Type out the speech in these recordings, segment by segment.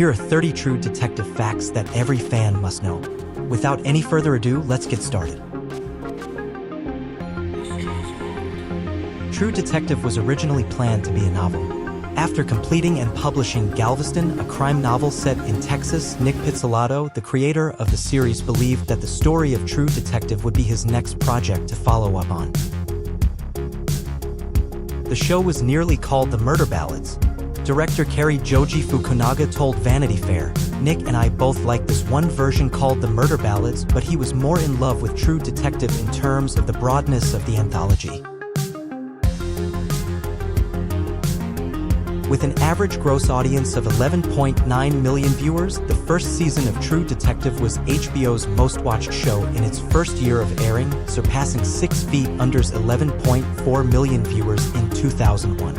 Here are 30 true detective facts that every fan must know. Without any further ado, let's get started. True Detective was originally planned to be a novel. After completing and publishing Galveston, a crime novel set in Texas, Nick Pizzolatto, the creator of the series, believed that the story of True Detective would be his next project to follow up on. The show was nearly called The Murder Ballads. Director Cary Joji Fukunaga told Vanity Fair, "Nick and I both liked this one version called The Murder Ballads, but he was more in love with True Detective in terms of the broadness of the anthology." With an average gross audience of 11.9 million viewers, the first season of True Detective was HBO's most-watched show in its first year of airing, surpassing 6 Feet Under's 11.4 million viewers in 2001.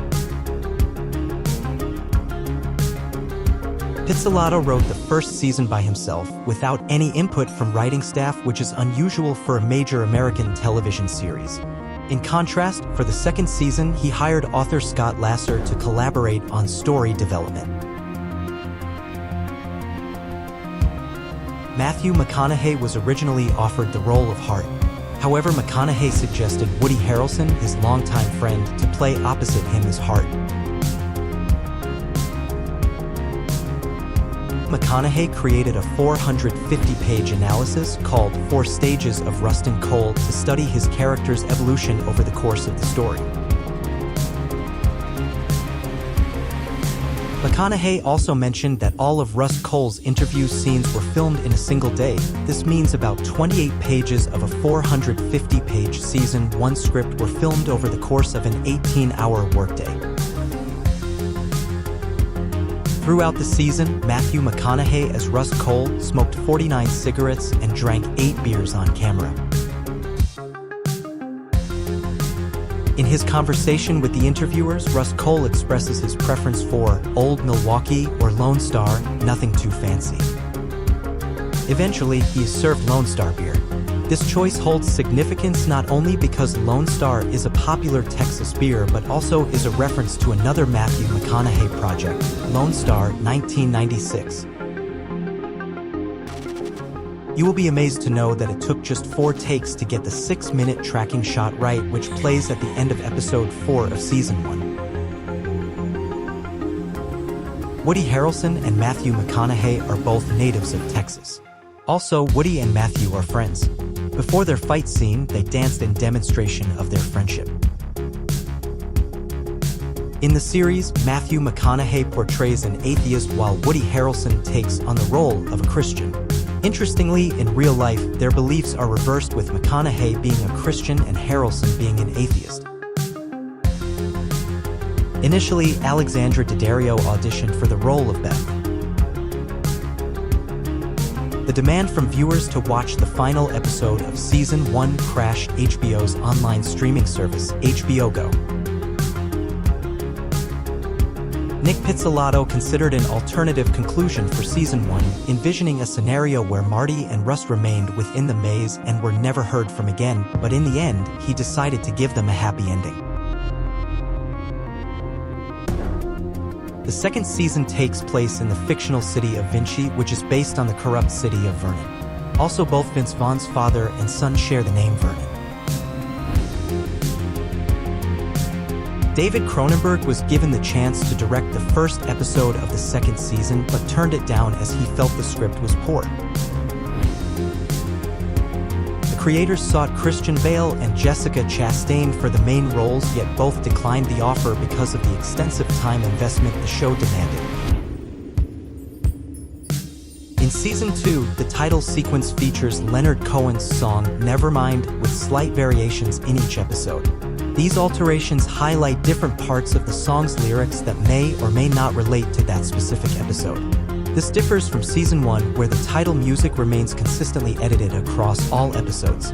Pizzolatto wrote the first season by himself, without any input from writing staff, which is unusual for a major American television series. In contrast, for the second season, he hired author Scott Lasser to collaborate on story development. Matthew McConaughey was originally offered the role of Hart. However, McConaughey suggested Woody Harrelson, his longtime friend, to play opposite him as Hart. McConaughey created a 450-page analysis called 4 Stages of Rustin Cohle to study his character's evolution over the course of the story. McConaughey also mentioned that all of Rust Cohle's interview scenes were filmed in a single day. This means about 28 pages of a 450-page Season 1 script were filmed over the course of an 18-hour workday. Throughout the season, Matthew McConaughey as Rust Cohle smoked 49 cigarettes and drank 8 beers on camera. In his conversation with the interviewers, Rust Cohle expresses his preference for Old Milwaukee or Lone Star, nothing too fancy. Eventually, he is served Lone Star beer. This choice holds significance not only because Lone Star is a popular Texas beer, but also is a reference to another Matthew McConaughey project, Lone Star 1996. You will be amazed to know that it took just 4 takes to get the 6-minute tracking shot right, which plays at the end of episode 4 of season 1. Woody Harrelson and Matthew McConaughey are both natives of Texas. Also, Woody and Matthew are friends. Before their fight scene, they danced in demonstration of their friendship. In the series, Matthew McConaughey portrays an atheist while Woody Harrelson takes on the role of a Christian. Interestingly, in real life, their beliefs are reversed, with McConaughey being a Christian and Harrelson being an atheist. Initially, Alexandra Daddario auditioned for the role of Beth. The demand from viewers to watch the final episode of Season 1 crashed HBO's online streaming service, HBO Go. Nick Pizzolatto considered an alternative conclusion for Season 1, envisioning a scenario where Marty and Rust remained within the maze and were never heard from again, but in the end, he decided to give them a happy ending. The second season takes place in the fictional city of Vinci, which is based on the corrupt city of Vernon. Also, both Vince Vaughn's father and son share the name Vernon. David Cronenberg was given the chance to direct the first episode of the second season, but turned it down as he felt the script was poor. The creators sought Christian Bale and Jessica Chastain for the main roles, yet both declined the offer because of the extensive time investment the show demanded. In Season 2, the title sequence features Leonard Cohen's song Nevermind, with slight variations in each episode. These alterations highlight different parts of the song's lyrics that may or may not relate to that specific episode. This differs from Season 1, where the title music remains consistently edited across all episodes.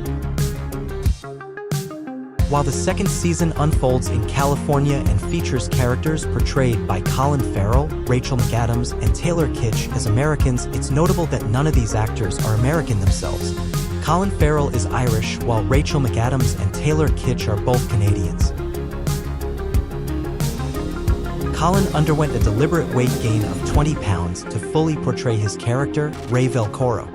While the second season unfolds in California and features characters portrayed by Colin Farrell, Rachel McAdams, and Taylor Kitsch as Americans, it's notable that none of these actors are American themselves. Colin Farrell is Irish, while Rachel McAdams and Taylor Kitsch are both Canadians. Colin underwent a deliberate weight gain of 20 pounds to fully portray his character, Ray Velcoro.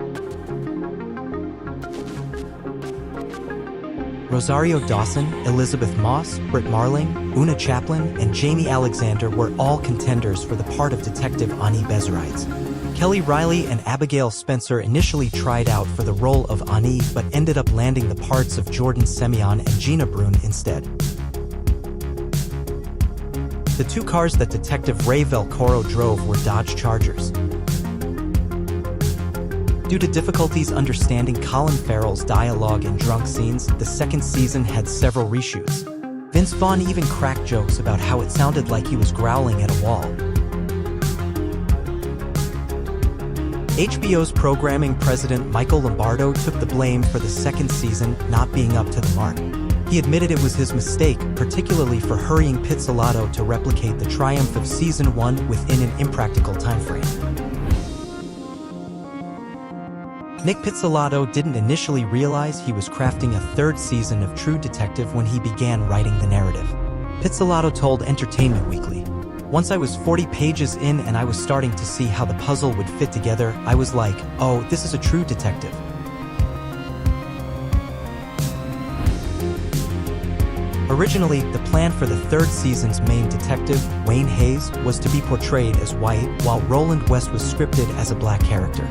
Rosario Dawson, Elizabeth Moss, Britt Marling, Una Chaplin, and Jamie Alexander were all contenders for the part of Detective Ani Bezerides. Kelly Riley and Abigail Spencer initially tried out for the role of Ani but ended up landing the parts of Jordan Semyon and Gina Brune instead. The two cars that Detective Ray Velcoro drove were Dodge Chargers. Due to difficulties understanding Colin Farrell's dialogue in drunk scenes, the second season had several reshoots. Vince Vaughn even cracked jokes about how it sounded like he was growling at a wall. HBO's programming president Michael Lombardo took the blame for the second season not being up to the mark. He admitted it was his mistake, particularly for hurrying Pizzolatto to replicate the triumph of season 1 within an impractical timeframe. Nick Pizzolatto didn't initially realize he was crafting a third season of True Detective when he began writing the narrative. Pizzolatto told Entertainment Weekly, "Once I was 40 pages in and I was starting to see how the puzzle would fit together, I was like, oh, this is a True Detective." Originally, the plan for the third season's main detective, Wayne Hayes, was to be portrayed as white, while Roland West was scripted as a black character.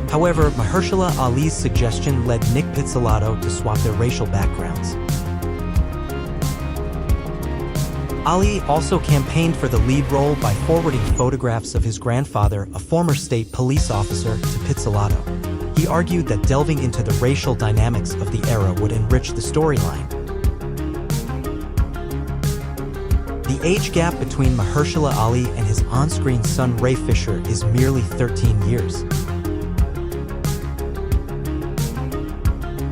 However, Mahershala Ali's suggestion led Nick Pizzolatto to swap their racial backgrounds. Ali also campaigned for the lead role by forwarding photographs of his grandfather, a former state police officer, to Pizzolatto. He argued that delving into the racial dynamics of the era would enrich the storyline. The age gap between Mahershala Ali and his on-screen son Ray Fisher is merely 13 years.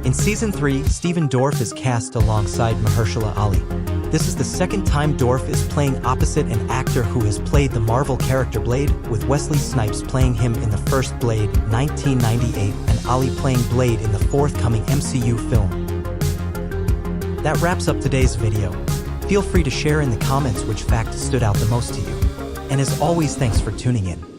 In Season 3, Stephen Dorff is cast alongside Mahershala Ali. This is the second time Dorff is playing opposite an actor who has played the Marvel character Blade, with Wesley Snipes playing him in the first Blade, 1998, and Ali playing Blade in the forthcoming MCU film. That wraps up today's video. Feel free to share in the comments which fact stood out the most to you. And as always, thanks for tuning in.